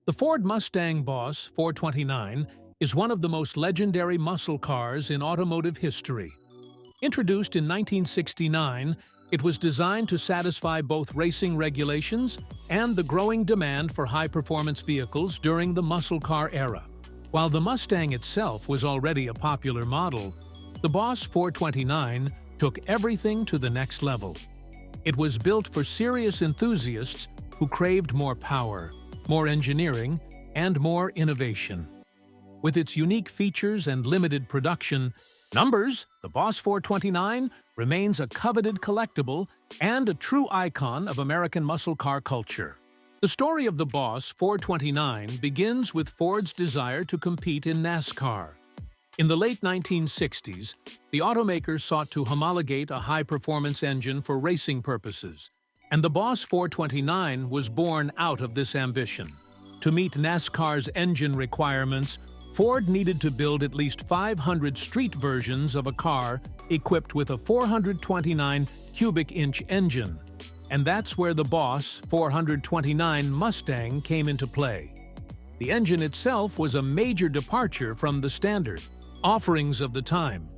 The Ford Mustang Boss 429 is one of the most legendary muscle cars in automotive history. Introduced in 1969, it was designed to satisfy both racing regulations and the growing demand for high-performance vehicles during the muscle car era. While the Mustang itself was already a popular model, the Boss 429 took everything to the next level. It was built for serious enthusiasts who craved more power, more engineering, and more innovation. With its unique features and limited production numbers, the Boss 429 remains a coveted collectible and a true icon of American muscle car culture. The story of the Boss 429 begins with Ford's desire to compete in NASCAR. In the late 1960s, the automaker sought to homologate a high-performance engine for racing purposes, and the Boss 429 was born out of this ambition. To meet NASCAR's engine requirements, Ford needed to build at least 500 street versions of a car equipped with a 429 cubic inch engine, and that's where the Boss 429 Mustang came into play. The engine itself was a major departure from the standard offerings of the time.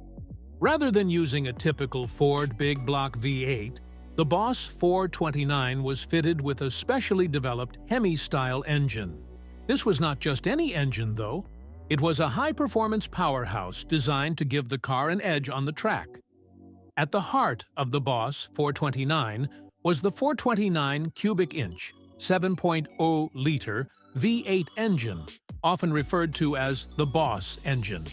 Rather than using a typical Ford big block V8, the Boss 429 was fitted with a specially developed Hemi-style engine. This was not just any engine, though. It was a high-performance powerhouse designed to give the car an edge on the track. At the heart of the Boss 429 was the 429 cubic inch, 7.0-liter V8 engine, often referred to as the Boss engine.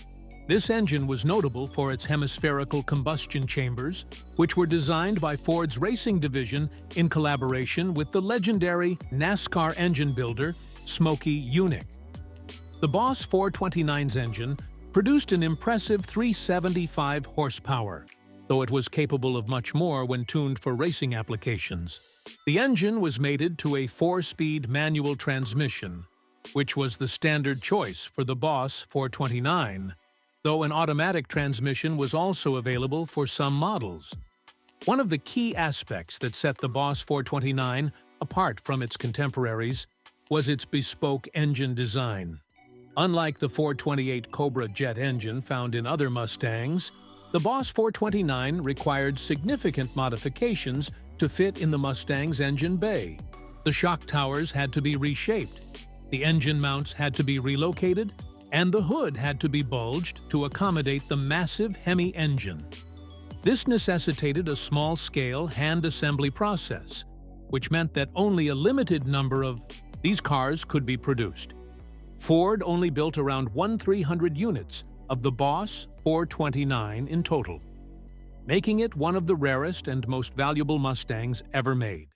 This engine was notable for its hemispherical combustion chambers, which were designed by Ford's racing division in collaboration with the legendary NASCAR engine builder, Smokey Yunick. The Boss 429's engine produced an impressive 375 horsepower, though it was capable of much more when tuned for racing applications. The engine was mated to a 4-speed manual transmission, which was the standard choice for the Boss 429, though an automatic transmission was also available for some models. One of the key aspects that set the Boss 429 apart from its contemporaries was its bespoke engine design. Unlike the 428 Cobra jet engine found in other Mustangs, the Boss 429 required significant modifications to fit in the Mustang's engine bay. The shock towers had to be reshaped, the engine mounts had to be relocated, and the hood had to be bulged to accommodate the massive Hemi engine. This necessitated a small-scale hand assembly process, which meant that only a limited number of these cars could be produced. Ford only built around 1/300 units of the Boss 429 in total, making it one of the rarest and most valuable Mustangs ever made.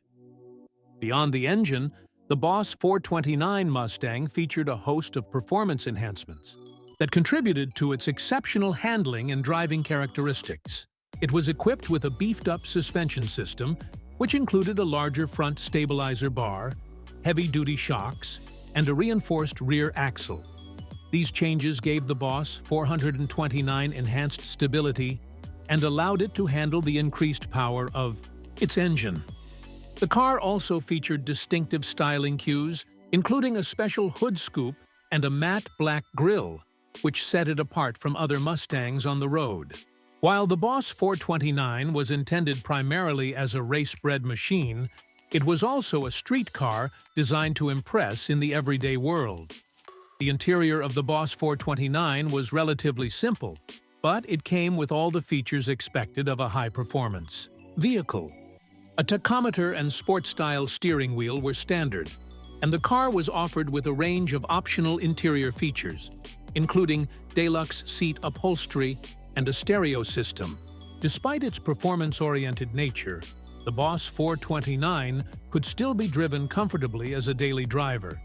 Beyond the engine, the Boss 429 Mustang featured a host of performance enhancements that contributed to its exceptional handling and driving characteristics. It was equipped with a beefed-up suspension system, which included a larger front stabilizer bar, heavy-duty shocks, and a reinforced rear axle. These changes gave the Boss 429 enhanced stability and allowed it to handle the increased power of its engine. The car also featured distinctive styling cues, including a special hood scoop and a matte black grille, which set it apart from other Mustangs on the road. While the Boss 429 was intended primarily as a race-bred machine, it was also a street car designed to impress in the everyday world. The interior of the Boss 429 was relatively simple, but it came with all the features expected of a high-performance vehicle. A tachometer and sport-style steering wheel were standard, and the car was offered with a range of optional interior features, including deluxe seat upholstery and a stereo system. Despite its performance-oriented nature, the Boss 429 could still be driven comfortably as a daily driver,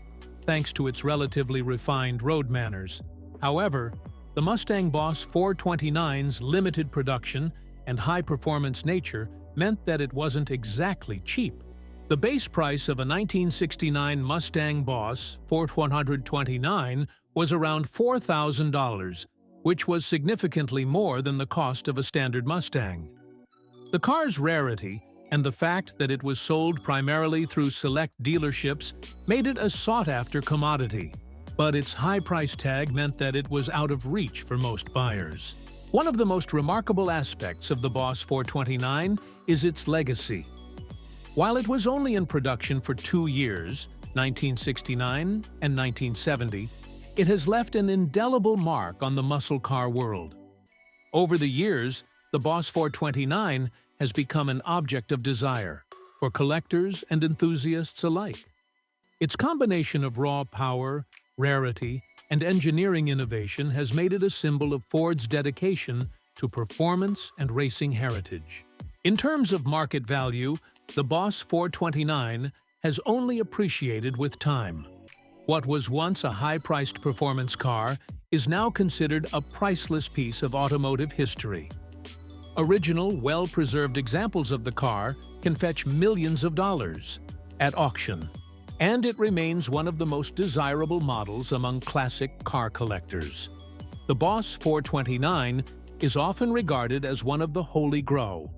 thanks to its relatively refined road manners. However, the Mustang Boss 429's limited production and high-performance nature meant that it wasn't exactly cheap. The base price of a 1969 Mustang Boss 429 was around $4,000, which was significantly more than the cost of a standard Mustang. The car's rarity and the fact that it was sold primarily through select dealerships made it a sought-after commodity. But its high price tag meant that it was out of reach for most buyers. One of the most remarkable aspects of the Boss 429 is its legacy. While it was only in production for 2 years, 1969 and 1970, it has left an indelible mark on the muscle car world. Over the years, the Boss 429 has become an object of desire for collectors and enthusiasts alike. Its combination of raw power, rarity, and engineering innovation has made it a symbol of Ford's dedication to performance and racing heritage. In terms of market value, the Boss 429 has only appreciated with time. What was once a high-priced performance car is now considered a priceless piece of automotive history. Original, well-preserved examples of the car can fetch millions of dollars at auction, and it remains one of the most desirable models among classic car collectors. The Boss 429 is often regarded as one of the holy grail